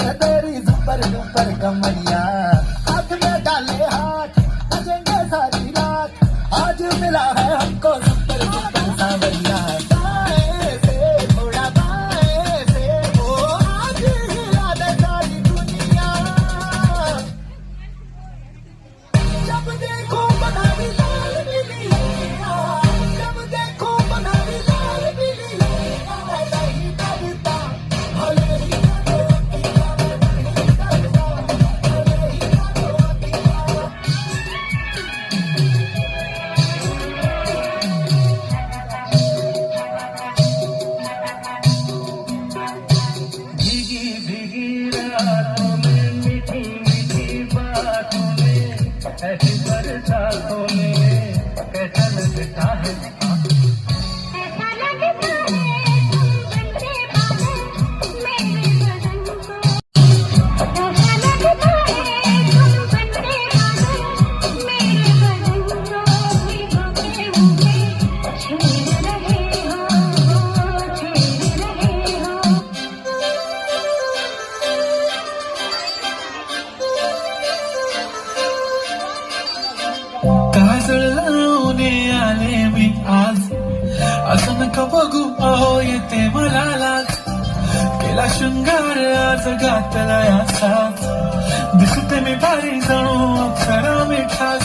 पर तेरी super duper कमरिया, हाथ में डाले हाथ बजेंगे सारी रात, आज मिला है हमको सुपर डुपर सांवरिया। बाएं से थोड़ा बाएं से, ओ आज हिला दे सारी दुनिया, जब देखो बनारी लाल पीली, जब देखो बनारी लाल पीली, नहीं डरता भले ही भीगी भीगी रातों में, मीठी मीठी बातों में, ऐसी बरसातों में कैसा लगता है, ऐसा लगता है तुम बनते बादल मेरे बदन को, ऐसा लगता है तुम बनते बादल मेरे बदन को, भिगो के मुझे छेड़ रहे हो, छेड़ रहे हो। काजळ लावणे आले मी आज, असं नका बघू अहो येते मला लाज, केला शृंगार आज घातला असाच, दिसते मी भारी जणू अप्सरा मी खास.